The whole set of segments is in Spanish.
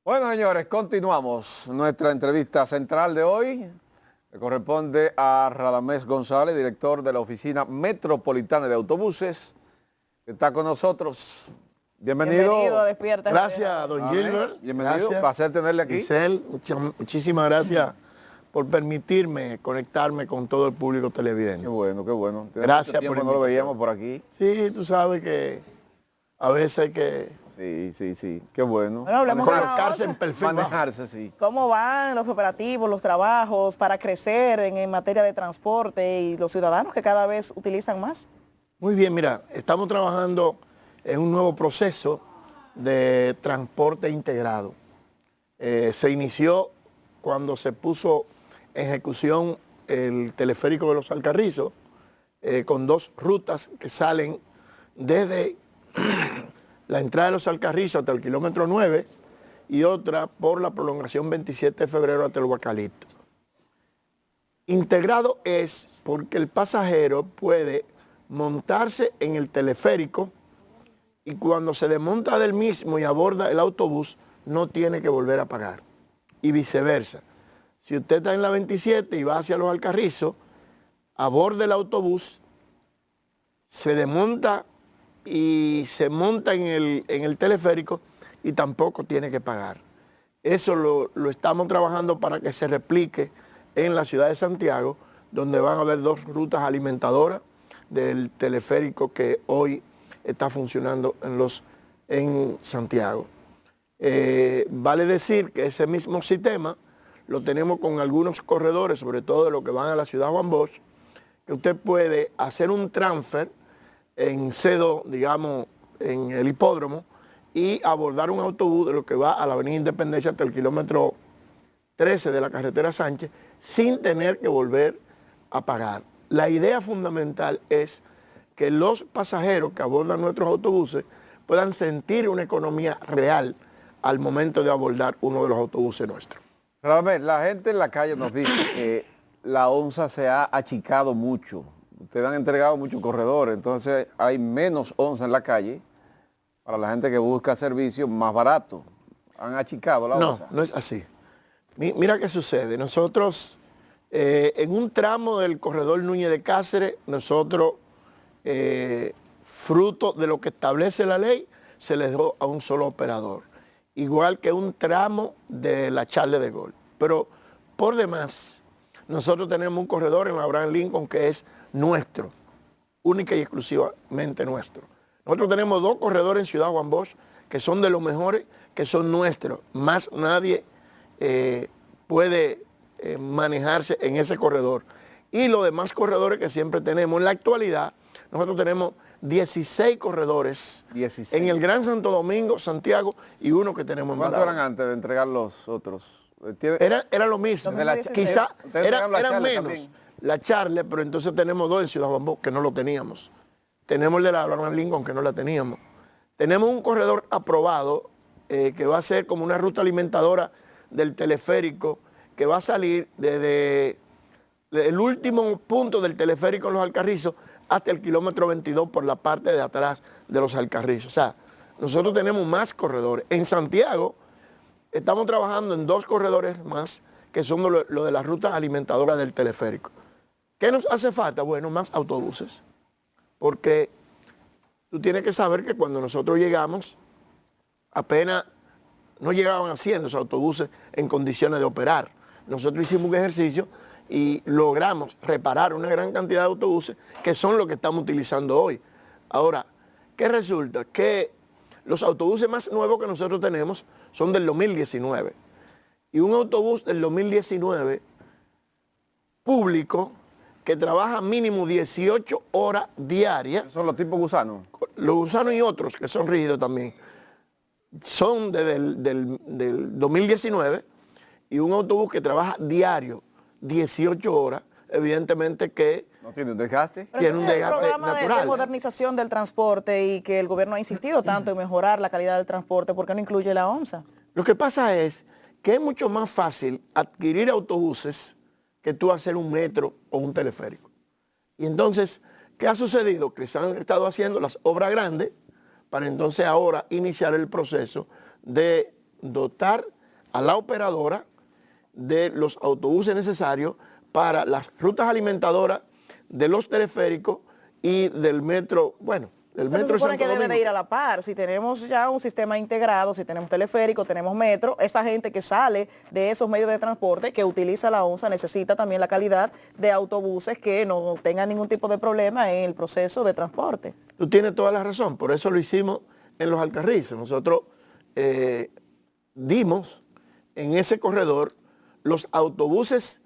Bueno, señores, continuamos nuestra entrevista central de hoy. Le corresponde a Radamés González, director de la Oficina Metropolitana de Autobuses, que está con nosotros. Bienvenido. Bienvenido a Despierta. Gracias, don Gilbert. Bienvenido, Gracias. placer tenerle aquí. Giselle, muchísimas gracias por permitirme conectarme con todo el público televidente. Qué bueno, qué bueno. Gracias por por no lo la veíamos invitación. por aquí. Sí, tú sabes que a veces hay que Sí, qué bueno. Bueno, hablemos de colocarse en perfil bajo. Manejarse, sí. ¿Cómo van los operativos, los trabajos para crecer en materia de transporte y los ciudadanos que cada vez utilizan más? Muy bien, mira, estamos trabajando en un nuevo proceso de transporte integrado. Se inició cuando se puso en ejecución el teleférico de los Alcarrizos, con dos rutas que salen desde la entrada de los Alcarrizos hasta el kilómetro 9 y otra por la prolongación 27 de febrero hasta el Huacalito. Integrado es porque el pasajero puede montarse en el teleférico y cuando se desmonta del mismo y aborda el autobús no tiene que volver a pagar. Y viceversa. Si usted está en la 27 y va hacia los Alcarrizos, aborda el autobús, se desmonta y se monta en el teleférico y tampoco tiene que pagar. Eso lo estamos trabajando para que se replique en la ciudad de Santiago, donde van a haber dos rutas alimentadoras del teleférico que hoy está funcionando en Santiago. Vale decir que ese mismo sistema lo tenemos con algunos corredores, sobre todo de los que van a la ciudad Juan Bosch, que usted puede hacer un transfer en C2, digamos, en el hipódromo, y abordar un autobús de lo que va a la avenida Independencia hasta el kilómetro 13 de la carretera Sánchez, sin tener que volver a pagar. La idea fundamental es que los pasajeros que abordan nuestros autobuses puedan sentir una economía real al momento de abordar uno de los autobuses nuestros. Radamés, la gente en la calle nos dice que la onza se ha achicado mucho. Ustedes han entregado muchos corredores, entonces hay menos onza en la calle para la gente que busca servicios más baratos. ¿Han achicado la onza? No, no es así. Mira qué sucede. Nosotros, en un tramo del corredor Núñez de Cáceres, nosotros, fruto de lo que establece la ley, se les dio a un solo operador. Igual que un tramo de la Charles de Gaulle. Pero por demás, nosotros tenemos un corredor en la Abraham Lincoln que es nuestro, única y exclusivamente nuestro. Nosotros tenemos dos corredores en Ciudad Juan Bosch que son de los mejores, que son nuestros. Más nadie puede manejarse en ese corredor. Y los demás corredores que siempre tenemos, en la actualidad, nosotros tenemos 16 corredores 16. en el Gran Santo Domingo, Santiago, y uno que tenemos en ¿Cuántos Barahona. eran antes de entregar los otros? Era lo mismo. De la- Quizá Ustedes entregan la eran Charle menos también. la Charle, pero entonces tenemos dos en Ciudad Juan Bosch que no lo teníamos. Tenemos el de la Abraham Lincoln que no la teníamos. Tenemos un corredor aprobado que va a ser como una ruta alimentadora del teleférico que va a salir desde el último punto del teleférico en los Alcarrizos hasta el kilómetro 22 por la parte de atrás de los Alcarrizos. O sea, nosotros tenemos más corredores. En Santiago estamos trabajando en dos corredores más que son lo de las rutas alimentadoras del teleférico. ¿Qué nos hace falta? Bueno, más autobuses. Porque tú tienes que saber que cuando nosotros llegamos, apenas no llegaban a 100 los autobuses en condiciones de operar. Nosotros hicimos un ejercicio y logramos reparar una gran cantidad de autobuses que son los que estamos utilizando hoy. Ahora, ¿qué resulta? Que los autobuses más nuevos que nosotros tenemos son del 2019. Y un autobús del 2019 público que trabaja mínimo 18 horas diarias, Son los tipos gusanos. los gusanos y otros que son rígidos también, son desde del 2019, y un autobús que trabaja diario 18 horas, evidentemente que ¿No tiene un desgaste? Pero tiene un entonces, el desgaste programa de natural. modernización del transporte y que el gobierno ha insistido tanto en mejorar la calidad del transporte, ¿por qué no incluye la OMSA? Lo que pasa es que es mucho más fácil adquirir autobuses que tú hacer un metro o un teleférico. Y entonces, ¿qué ha sucedido? Que se han estado haciendo las obras grandes para entonces ahora iniciar el proceso de dotar a la operadora de los autobuses necesarios para las rutas alimentadoras de los teleféricos y del metro, bueno, del Pero metro se supone de que Santo debe de Domingo. ir a la par. Si tenemos ya un sistema integrado, si tenemos teleférico, tenemos metro, esa gente que sale de esos medios de transporte, que utiliza la ONSA, necesita también la calidad de autobuses que no tengan ningún tipo de problema en el proceso de transporte. Tú tienes toda la razón, por eso lo hicimos en los Alcarrices. Nosotros dimos en ese corredor los autobuses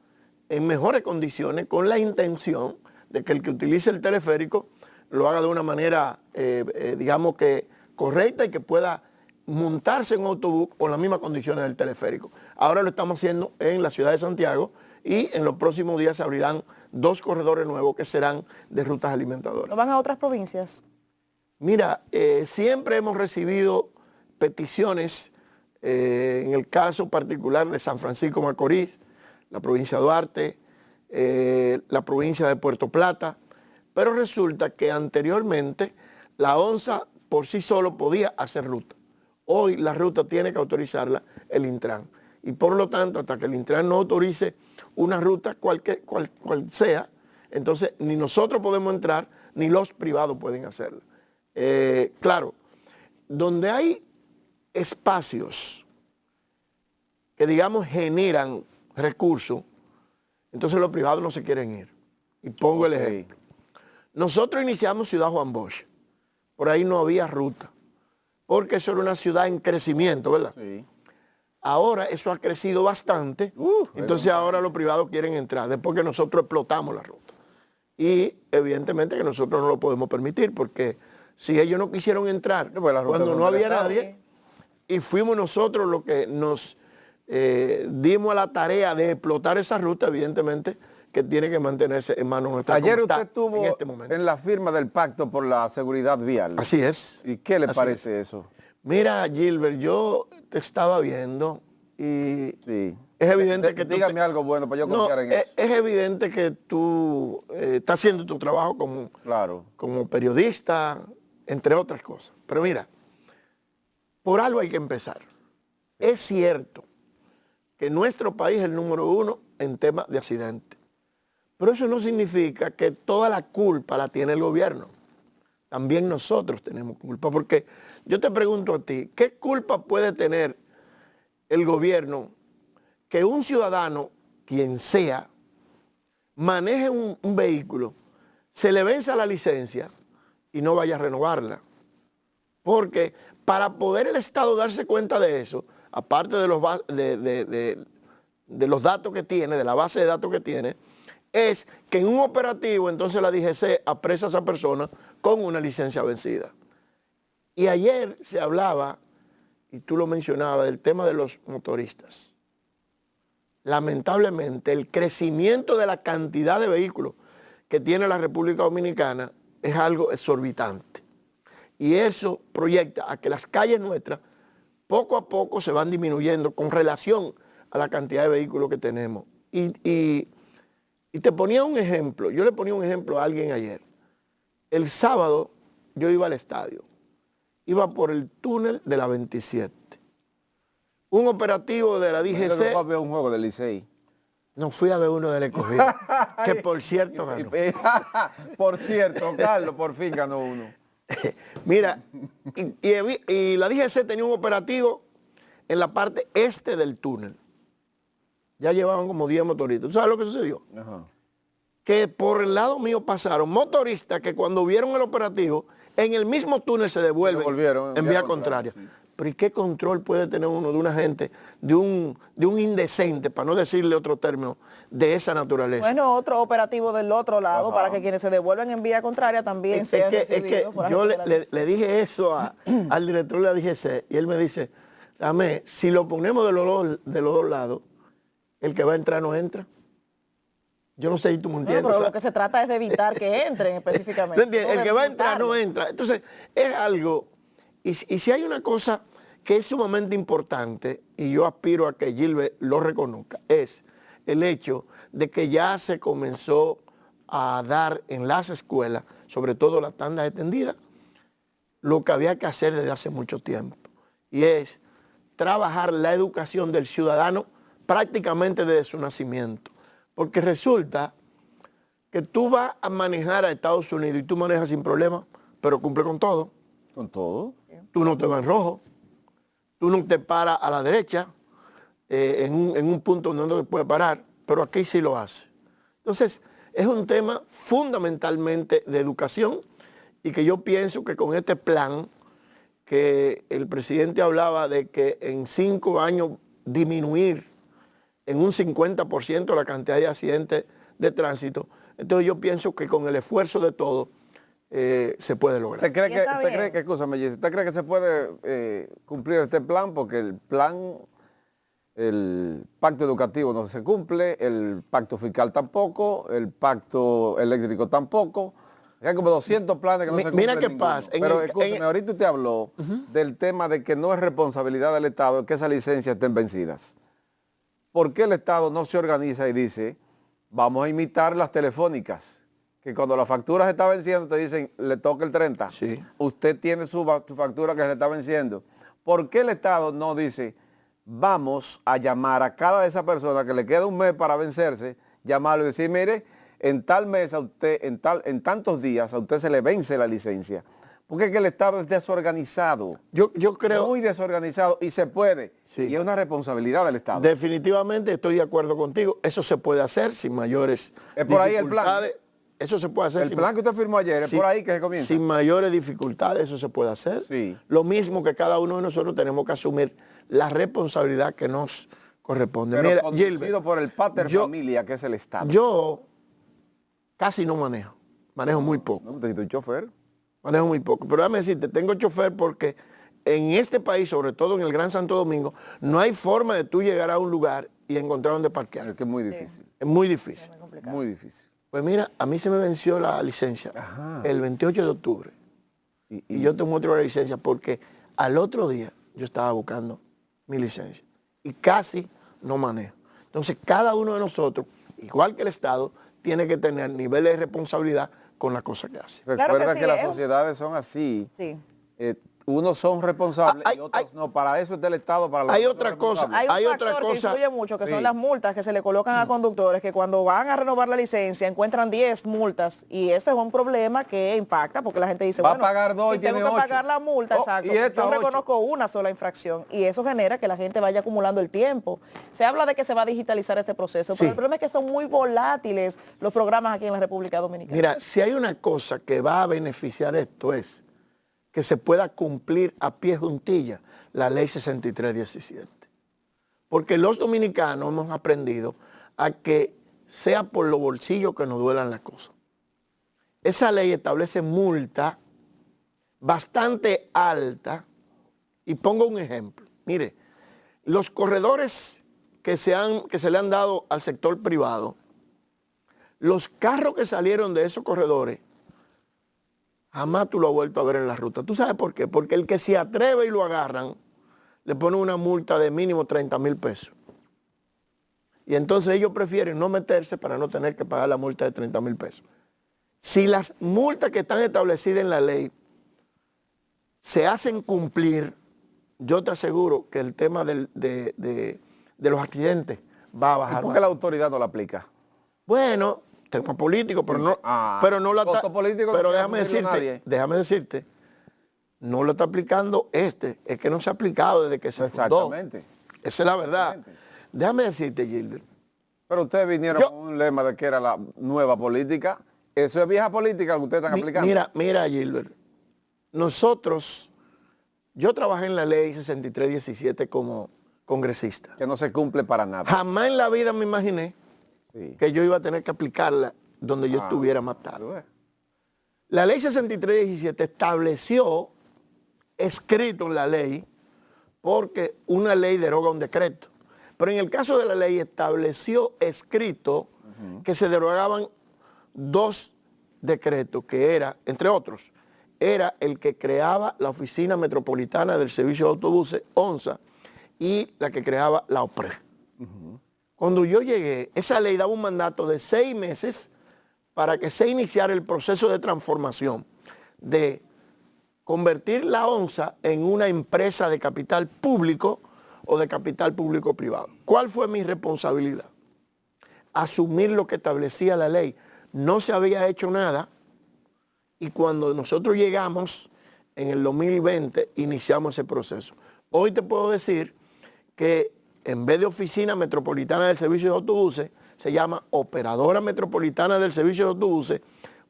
en mejores condiciones con la intención de que el que utilice el teleférico lo haga de una manera, digamos que correcta y que pueda montarse en un autobús con las mismas condiciones del teleférico. Ahora lo estamos haciendo en la ciudad de Santiago y en los próximos días se abrirán 2 corredores nuevos que serán de rutas alimentadoras. ¿No van a otras provincias? Mira, siempre hemos recibido peticiones, en el caso particular de San Francisco Macorís, la provincia de Duarte, la provincia de Puerto Plata, pero resulta que anteriormente la ONSA por sí solo podía hacer ruta. Hoy la ruta tiene que autorizarla el Intran. Y por lo tanto, hasta que el Intran no autorice una ruta cual sea, entonces ni nosotros podemos entrar, ni los privados pueden hacerla. Claro, donde hay espacios que digamos generan recursos, entonces los privados no se quieren ir. Y pongo el ejemplo. Nosotros iniciamos Ciudad Juan Bosch. Por ahí no había ruta, porque eso era una ciudad en crecimiento, ¿verdad? Sí. Ahora eso ha crecido bastante, entonces ahora los privados quieren entrar, después que nosotros explotamos la ruta. Y evidentemente que nosotros no lo podemos permitir, porque si ellos no quisieron entrar, pues la ruta cuando no no había estaba. nadie, y fuimos nosotros los que nos dimos a la tarea de explotar esa ruta, evidentemente que tiene que mantenerse en manos nuestras. Ayer como usted está estuvo en este momento. en la firma del Pacto por la Seguridad Vial. Así es. ¿Y qué le Así parece eso? Mira, Gilbert, yo te estaba viendo y Sí. es evidente que dígame algo bueno para yo confiar en eso. es evidente que tú estás haciendo tu trabajo Claro. como periodista, entre otras cosas. Pero mira, por algo hay que empezar. Es cierto que nuestro país es el número 1 en temas de accidentes, pero eso no significa que toda la culpa la tiene el gobierno. También nosotros tenemos culpa, porque yo te pregunto a ti, ¿qué culpa puede tener el gobierno que un ciudadano, quien sea, maneje un vehículo, se le venza la licencia y no vaya a renovarla? Porque para poder el Estado darse cuenta de eso, aparte de los datos que tiene, de la base de datos que tiene, es que en un operativo entonces la DGC apresa a esa persona con una licencia vencida. Y ayer se hablaba, y tú lo mencionabas, del tema de los motoristas. Lamentablemente, el crecimiento de la cantidad de vehículos que tiene la República Dominicana es algo exorbitante. Y eso proyecta a que las calles nuestras poco a poco se van disminuyendo con relación a la cantidad de vehículos que tenemos. Y te ponía un ejemplo, yo le ponía un ejemplo a alguien ayer. El sábado yo iba al estadio, iba por el túnel de la 27. Un operativo de la Yo DGC. no ver un juego del Licey. No fui a ver uno del Escogido, que por cierto ganó. Por cierto, Carlos, por fin ganó uno. Mira, y la DGC tenía un operativo en la parte este del túnel. Ya llevaban como 10 motoristas. ¿Tú sabes lo que sucedió? Ajá. Que por el lado mío pasaron motoristas que cuando vieron el operativo, en el mismo túnel se devuelven en vía contraria. Sí. Pero ¿y qué control puede tener uno de una gente, de un indecente, para no decirle otro término, de esa naturaleza? Bueno, otro operativo del otro lado, para que quienes se devuelven en vía contraria también sean recibidos por yo agentes de la le dije eso al director de la DGC y él me dice, dame, si lo ponemos de los dos lados, el que va a entrar no entra. Yo no sé si tú me entiendes. Pero lo que se trata es de evitar que entren específicamente. ¿Tú entiendes? El que va a entrar no multarlos. entra. Entonces, es algo, y si hay una cosa que es sumamente importante, y yo aspiro a que Gilbert lo reconozca, es el hecho de que ya se comenzó a dar en las escuelas, sobre todo las tandas extendidas, lo que había que hacer desde hace mucho tiempo. Y es trabajar la educación del ciudadano prácticamente desde su nacimiento. Porque resulta que tú vas a manejar a Estados Unidos y tú manejas sin problema, pero cumple con todo. Con todo. Tú no te vas en rojo, tú no te paras a la derecha en un punto donde no te puede parar, pero aquí sí lo hace. Entonces, es un tema fundamentalmente de educación y que yo pienso que con este plan que el presidente hablaba de que en 5 años disminuir en un 50% la cantidad de accidentes de tránsito, entonces yo pienso que con el esfuerzo de todos se puede lograr. ¿Usted cree que, escúchame, Jessy, ¿usted cree que se puede cumplir este plan? Porque el plan, el pacto educativo no se cumple, el pacto fiscal tampoco, el pacto eléctrico tampoco. Hay como 200 planes que no se cumplen. Mira qué pasa. Pero escúchame, ahorita usted habló del tema de que no es responsabilidad del Estado que esas licencias estén vencidas. ¿Por qué el Estado no se organiza y dice, vamos a imitar las telefónicas? Que cuando la factura se está venciendo te dicen, le toca el 30. Sí. Usted tiene su factura que se está venciendo. ¿Por qué el Estado no dice, vamos a llamar a cada de esas personas que le queda un mes para vencerse, llamarlo y decir, mire, en tal mes a usted, en tantos días a usted se le vence la licencia? Porque es que el Estado es desorganizado. Yo creo... Muy desorganizado y se puede. Sí. Y es una responsabilidad del Estado. Definitivamente estoy de acuerdo contigo. Eso se puede hacer sin mayores Es por ahí el plan. dificultades. Eso se puede hacer. El plan que usted firmó ayer, es por ahí que se comienza. Sin mayores dificultades, eso se puede hacer. Sí. Lo mismo que cada uno de nosotros tenemos que asumir la responsabilidad que nos corresponde. Pero Mira, conducido Gilbert, por el pater familia, que es el Estado. yo casi no manejo muy poco. ¿No? ¿Te un chofer? Manejo muy poco. Pero déjame decirte, tengo chofer porque en este país, sobre todo en el Gran Santo Domingo, no hay forma de tú llegar a un lugar y encontrar donde parquear. Es que es muy difícil. Es muy difícil. Muy difícil. Pues mira, a mí se me venció la licencia el 28 de octubre. Y yo tengo otra licencia porque al otro día yo estaba buscando mi licencia. Y casi no manejo. Entonces, cada uno de nosotros, igual que el Estado, tiene que tener niveles de responsabilidad con la cosa que hace. Claro Recuerda que que, sí, las sociedades son así. Sí. Unos son responsables y otros no. Para eso está el Estado, para los Hay que son otra cosa. responsables. Hay un otra factor que cosa- influye mucho, que Sí. son las multas que se le colocan a conductores, que cuando van a renovar la licencia encuentran 10 multas y ese es un problema que impacta porque la gente dice, Va a bueno, pagar 2 si y tiene tengo que 8. pagar la multa, Oh, exacto, y esta yo 8. reconozco una sola infracción y eso genera que la gente vaya acumulando el tiempo. Se habla de que se va a digitalizar este proceso, Sí. pero el problema es que son muy volátiles los programas aquí en la República Dominicana. Mira, si hay una cosa que va a beneficiar esto es que se pueda cumplir a pie juntilla la ley 6317. Porque los dominicanos hemos aprendido a que sea por los bolsillos que nos duelan las cosas. Esa ley establece multa bastante alta y pongo un ejemplo. Mire, los corredores que se le han dado al sector privado, los carros que salieron de esos corredores, jamás tú lo has vuelto a ver en la ruta. ¿Tú sabes por qué? Porque el que se atreve y lo agarran, le ponen una multa de mínimo 30,000 pesos. Y entonces ellos prefieren no meterse para no tener que pagar la multa de 30,000 pesos. Si las multas que están establecidas en la ley se hacen cumplir, yo te aseguro que el tema de los accidentes va a bajar. ¿Por qué la autoridad no la aplica? Bueno, tema político, pero no, costo político pero no quiere asumirlo nadie. déjame decirte, no lo está aplicando es que no se ha aplicado desde que se fundó. Exactamente. Esa es la verdad. Exactamente. Déjame decirte, Gilbert. Pero ustedes vinieron con un lema de que era la nueva política. Eso es vieja política que ustedes están aplicando. Mira, Gilbert. Yo trabajé en la ley 6317 como congresista. Que no se cumple para nada. Jamás en la vida me imaginé Sí. que yo iba a tener que aplicarla donde yo estuviera más tarde. La ley 6317 estableció, escrito en la ley, porque una ley deroga un decreto. Pero en el caso de la ley estableció escrito que se derogaban 2 decretos, que era, entre otros, era el que creaba la Oficina Metropolitana del Servicio de Autobuses, ONSA, y la que creaba la OPRE. Cuando yo llegué, esa ley daba un mandato de 6 meses para que se iniciara el proceso de transformación, de convertir la ONSA en una empresa de capital público o de capital público o privado. ¿Cuál fue mi responsabilidad? Asumir lo que establecía la ley. No se había hecho nada y cuando nosotros llegamos en el 2020 iniciamos ese proceso. Hoy te puedo decir que en vez de Oficina Metropolitana del Servicio de Autobuses, se llama Operadora Metropolitana del Servicio de Autobuses,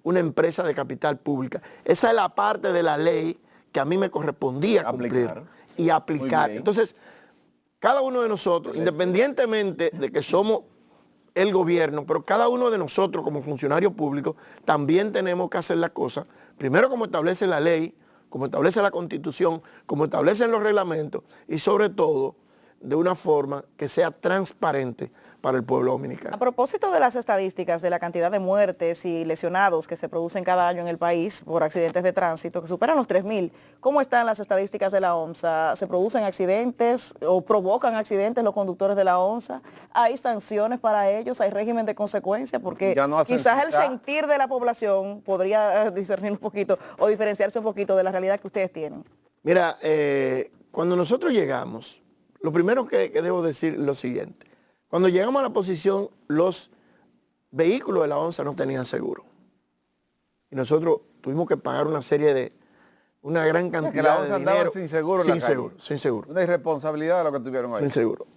una empresa de capital pública. Esa es la parte de la ley que a mí me correspondía cumplir y aplicar. Entonces, cada uno de nosotros, independientemente de que somos el gobierno, pero cada uno de nosotros como funcionarios públicos también tenemos que hacer las cosas, primero como establece la ley, como establece la Constitución, como establecen los reglamentos y sobre todo de una forma que sea transparente para el pueblo dominicano. A propósito de las estadísticas de la cantidad de muertes y lesionados que se producen cada año en el país por accidentes de tránsito, que superan los 3.000, ¿cómo están las estadísticas de la OMSA? ¿Se producen accidentes o provocan accidentes los conductores de la OMSA? ¿Hay sanciones para ellos? ¿Hay régimen de consecuencia? Porque quizás el sentir de la población podría discernir un poquito o diferenciarse un poquito de la realidad que ustedes tienen. Mira, cuando nosotros llegamos, lo primero que debo decir es lo siguiente. Cuando llegamos a la posición, los vehículos de la OMSA no tenían seguro. Y nosotros tuvimos que pagar una gran cantidad de dinero. Sin seguro en la calle. Sin seguro. Una irresponsabilidad de lo que tuvieron ahí. Sin seguro.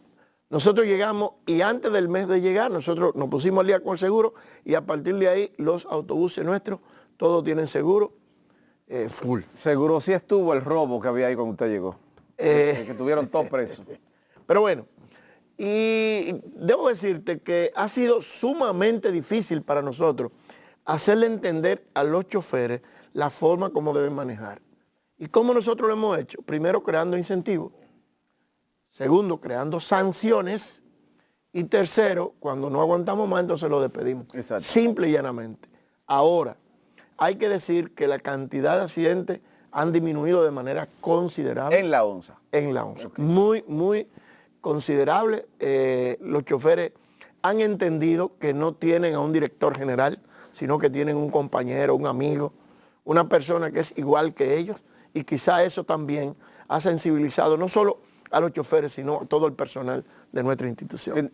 Nosotros llegamos y antes del mes de llegar, nosotros nos pusimos al día con el seguro y a partir de ahí los autobuses nuestros, todos tienen seguro full. Seguro sí estuvo el robo que había ahí cuando usted llegó. Que tuvieron todos presos. Pero bueno, y debo decirte que ha sido sumamente difícil para nosotros hacerle entender a los choferes la forma como deben manejar. ¿Y cómo nosotros lo hemos hecho? Primero, creando incentivos. Segundo, creando sanciones. Y tercero, cuando no aguantamos más, entonces lo despedimos. Exacto. Simple y llanamente. Ahora, hay que decir que la cantidad de accidentes han disminuido de manera considerable. En la OMSA. En la OMSA. Okay. Muy, muy considerable. Los choferes han entendido que no tienen a un director general, sino que tienen un compañero, un amigo, una persona que es igual que ellos, y quizá eso también ha sensibilizado no solo a los choferes, sino a todo el personal de nuestra institución.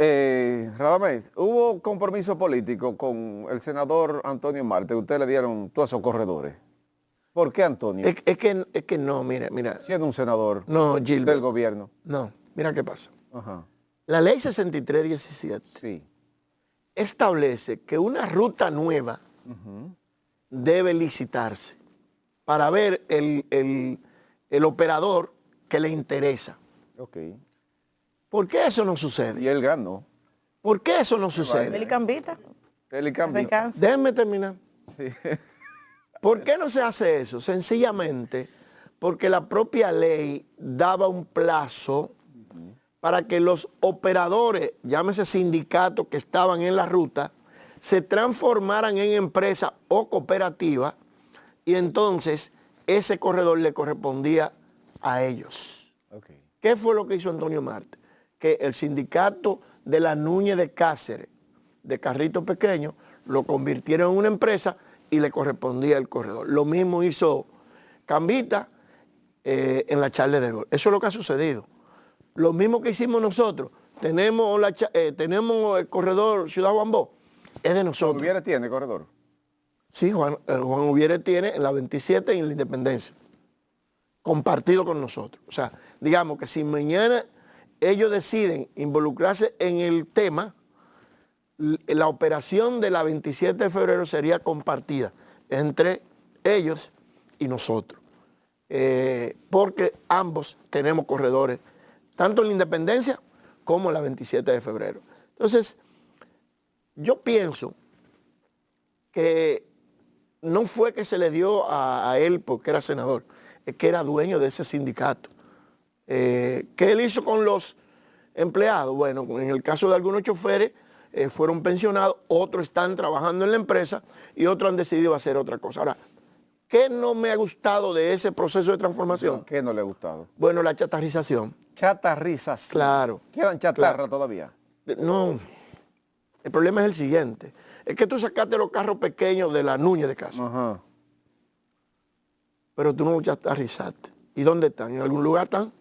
Radamés, hubo compromiso político con el senador Antonio Marte. Ustedes le dieron todos esos corredores. ¿Por qué, Antonio? Es que no, mira. Siendo un senador del gobierno. No, mira qué pasa. Ajá. La ley 6317 establece que una ruta nueva debe licitarse para ver el operador que le interesa. Okay. ¿Por qué eso no sucede? Y él ganó. ¿Por qué eso no sucede? Telecambita. Déjenme terminar. Sí. ¿Por qué no se hace eso? Sencillamente porque la propia ley daba un plazo para que los operadores, llámese sindicatos que estaban en la ruta, se transformaran en empresa o cooperativa y entonces ese corredor le correspondía a ellos. Okay. ¿Qué fue lo que hizo Antonio Marte? Que el sindicato de la Núñez de Cáceres, de carritos pequeños, lo convirtieron en una empresa y le correspondía el corredor. Lo mismo hizo Cambita en la Charles de Gaulle. Eso es lo que ha sucedido. Lo mismo que hicimos nosotros. Tenemos el corredor Ciudad Juan Bó. Es de nosotros. ¿Juan Ubiere tiene corredor? Sí, Juan Ubiere tiene en la 27 y en la Independencia. Compartido con nosotros. O sea, digamos que si mañana ellos deciden involucrarse en el tema, la operación de la 27 de febrero sería compartida entre ellos y nosotros. Porque ambos tenemos corredores, tanto en la Independencia como en la 27 de febrero. Entonces, yo pienso que no fue que se le dio a él porque era senador, es que era dueño de ese sindicato. ¿Qué él hizo con los empleados? Bueno, en el caso de algunos choferes fueron pensionados, otros están trabajando en la empresa y otros han decidido hacer otra cosa. Ahora, ¿qué no me ha gustado de ese proceso de transformación? ¿Qué no le ha gustado? Bueno, la chatarrización. Chatarrización. Claro. ¿Quedan chatarra todavía? No, el problema es el siguiente. Es que tú sacaste los carros pequeños de la Núñez de casa. Ajá. Pero tú no los chatarrizaste. ¿Y dónde están? ¿En algún lugar están?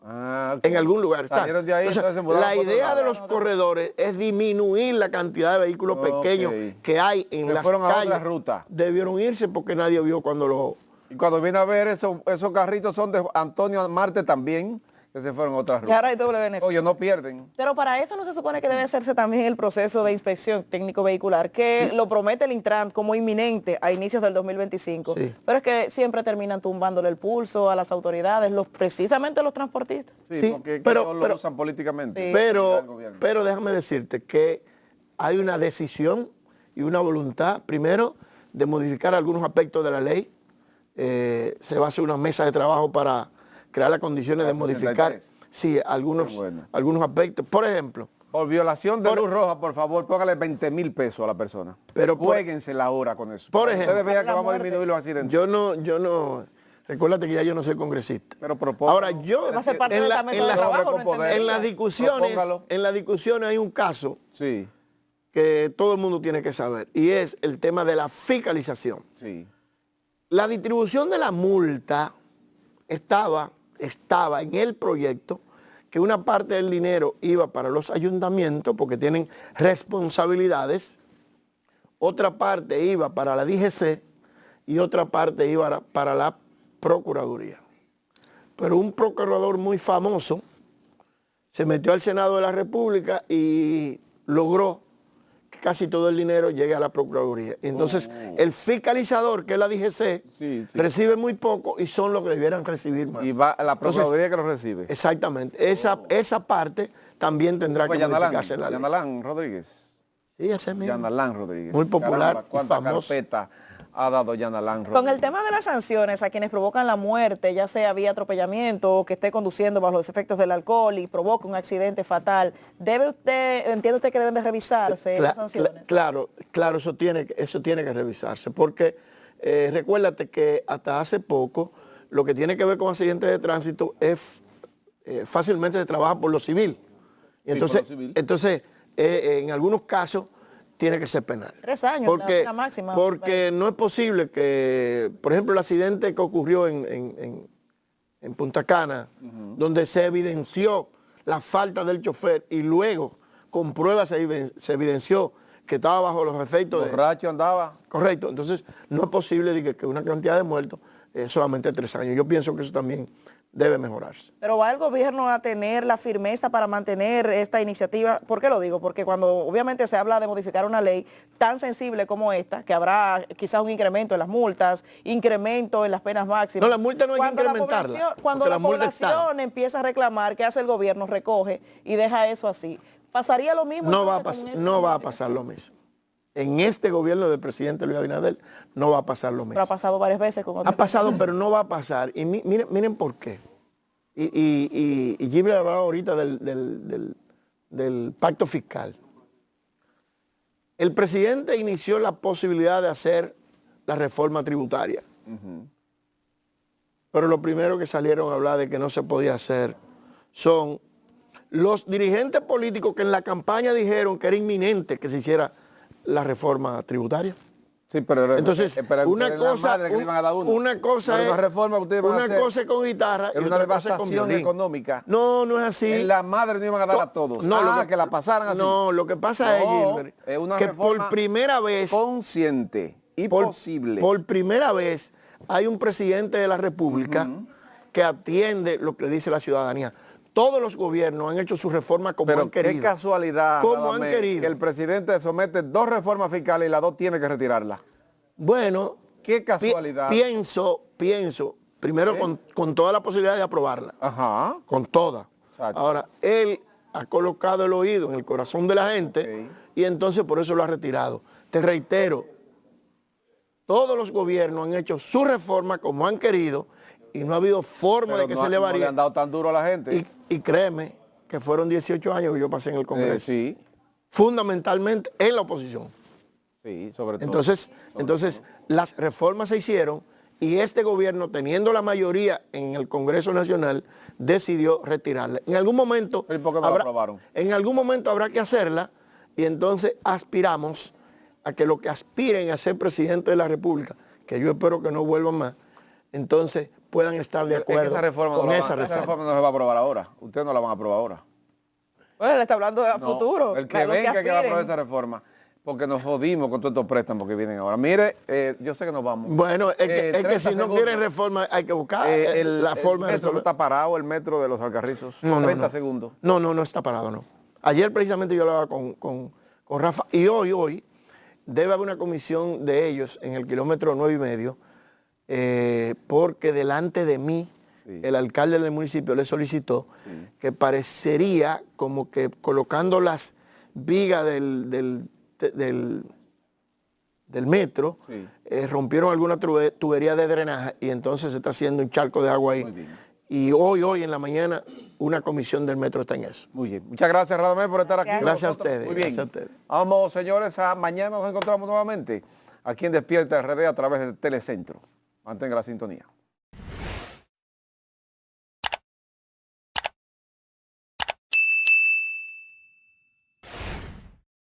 Ah, ok. En algún lugar están. Salieron de ahí, Entonces, entonces se mudaron la por otro idea lado. de los corredores es disminuir la cantidad de vehículos Ok. pequeños que hay en Se las fueron a otra calles. ruta. Debieron irse porque nadie vio cuando lo... Y cuando viene a ver, esos carritos son de Antonio Marte también, que se fueron a otra Y ruta. ahora hay doble beneficio. Oye, no pierden. Pero para eso no se supone que debe hacerse también el proceso de inspección técnico vehicular, que lo promete el Intran como inminente a inicios del 2025. Sí. Pero es que siempre terminan tumbándole el pulso a las autoridades, precisamente los transportistas. Sí, Sí, porque pero- lo usan políticamente. Sí. Pero déjame decirte que hay una decisión y una voluntad, primero, de modificar algunos aspectos de la ley. Se va a hacer una mesa de trabajo para crear las condiciones La de modificar 63. sí, algunos, Qué bueno. algunos aspectos. Por ejemplo, Por violación de luz roja, por favor, póngale 20,000 pesos a la persona. Pero por- Juéguense la hora con eso. por Ustedes ejemplo- vean que La vamos a muerte. disminuir los accidentes. yo no, recuérdate que ya yo no soy congresista. Pero propongo. Ahora, yo, Va a ser parte en de la- esa mesa en de las- trabajo, con no poder. entendería. en las discusiones hay un caso Sí, que todo el mundo tiene que saber, y es el tema de la fiscalización. sí. La distribución de la multa estaba en el proyecto, que una parte del dinero iba para los ayuntamientos porque tienen responsabilidades, otra parte iba para la DGC y otra parte iba para la Procuraduría. Pero un procurador muy famoso se metió al Senado de la República y logró que casi todo el dinero llegue a la Procuraduría. Entonces, el fiscalizador, que es la DGC, Sí, sí. recibe muy poco y son los que debieran recibir más. Y va a la Entonces, Procuraduría que lo recibe. exactamente. Esa parte también tendrá que modificarse en la ley. Yanalán Rodríguez. Sí, ese mismo. Yanalán Rodríguez. Muy popular y cuánta famoso. carpeta ha dado Yanalán Rodríguez. Con el tema de las sanciones a quienes provocan la muerte, ya sea vía atropellamiento o que esté conduciendo bajo los efectos del alcohol y provoca un accidente fatal, entiende usted que deben de revisarse esas sanciones. Claro, eso tiene que revisarse, porque recuérdate que hasta hace poco lo que tiene que ver con accidentes de tránsito es fácilmente se trabaja por lo civil. Sí, Entonces, por lo civil. En algunos casos tiene que ser penal. 3 años, la pena máxima. Porque no es posible que, por ejemplo, el accidente que ocurrió en Punta Cana, donde se evidenció la falta del chofer y luego con pruebas se evidenció que estaba bajo los efectos de... Borracho andaba. Correcto, entonces no es posible que una cantidad de muertos solamente 3 años. Yo pienso que eso también debe mejorarse. Pero va el gobierno a tener la firmeza para mantener esta iniciativa. ¿Por qué lo digo? Porque cuando obviamente se habla de modificar una ley tan sensible como esta, que habrá quizás un incremento en las multas, incremento en las penas máximas. No, la multa no hay que Cuando la incrementarla, población- Cuando porque la la multa está. población empieza a reclamar, ¿qué hace el gobierno? Recoge y deja eso así. ¿Pasaría lo mismo? No va a entonces, con pasar, esta no va a modificación? pasar lo mismo. En este gobierno del presidente Luis Abinader no va a pasar lo Pero mismo. ha pasado varias veces con Ha otros. pasado, pero no va a pasar. Y miren por qué. Y Jimmy hablaba ahorita del pacto fiscal. El presidente inició la posibilidad de hacer la reforma tributaria. Pero lo primero que salieron a hablar de que no se podía hacer son los dirigentes políticos que en la campaña dijeron que era inminente que se hiciera la reforma tributaria. Sí, pero Entonces, una la cosa, madre que le iban a dar uno. una cosa No era es una reforma que ustedes iban a una hacer. cosa es con guitarra y Era una otra cosa es con devastación violín. económica. No, no es así. En la madre no iban a dar a todos. No, Que la pasaran así. No, lo que pasa es, No, Gilbert, es una que reforma por primera vez, consciente y posible. por primera vez, hay un presidente de la República que atiende lo que dice la ciudadanía. Todos los gobiernos han hecho su reforma como Pero han querido. qué casualidad, Como han Radamés, querido. que el presidente somete 2 reformas fiscales y las 2 tiene que retirarlas. Bueno, Qué casualidad. pienso, primero con toda la posibilidad de aprobarla. Ajá. Con toda. Exacto. Ahora, él ha colocado el oído en el corazón de la gente Ok. y entonces por eso lo ha retirado. Te reitero, todos los gobiernos han hecho su reforma como han querido y no ha habido forma de que se le no le varíe. han dado tan duro a la gente. Y créeme que fueron 18 años que yo pasé en el Congreso. Sí, Fundamentalmente en la oposición. sí, sobre todo. Entonces las reformas se hicieron y este gobierno, teniendo la mayoría en el Congreso Nacional, decidió retirarla. En algún momento, ¿Y por qué no la aprobaron? en algún momento habrá que hacerla y entonces aspiramos a que los que aspiren a ser presidente de la República, que yo espero que no vuelvan más, entonces puedan estar de Es que acuerdo esa reforma, con no, esa esa reforma. reforma no se va a aprobar ahora. Ustedes no la van a aprobar ahora. Bueno, le está hablando de No, futuro. el que a lo venga que va a aspiren. aprobar esa reforma, porque nos jodimos con todos estos préstamos que vienen ahora. Mire, yo sé que nos vamos. Bueno, es que 30 si no segundos. quieren reforma hay que buscar la forma el de metro no resolver. está parado, el metro de los Alcarrizos. No, 30 segundos. No está parado, no. Ayer precisamente yo hablaba con Rafa y hoy debe haber una comisión de ellos en el kilómetro 9,5, porque delante de mí Sí. el alcalde del municipio le solicitó que parecería como que colocando las vigas del metro, Sí. rompieron alguna tubería de drenaje y entonces se está haciendo un charco de agua ahí. Muy bien. Y hoy en la mañana una comisión del metro está en eso. Muy bien. Muchas gracias, Radamés, por estar aquí. con Gracias a nosotros. ustedes, Muy bien. gracias a ustedes. Vamos, señores, mañana nos encontramos nuevamente aquí en Despierta RD a través del Telecentro. Mantenga la sintonía.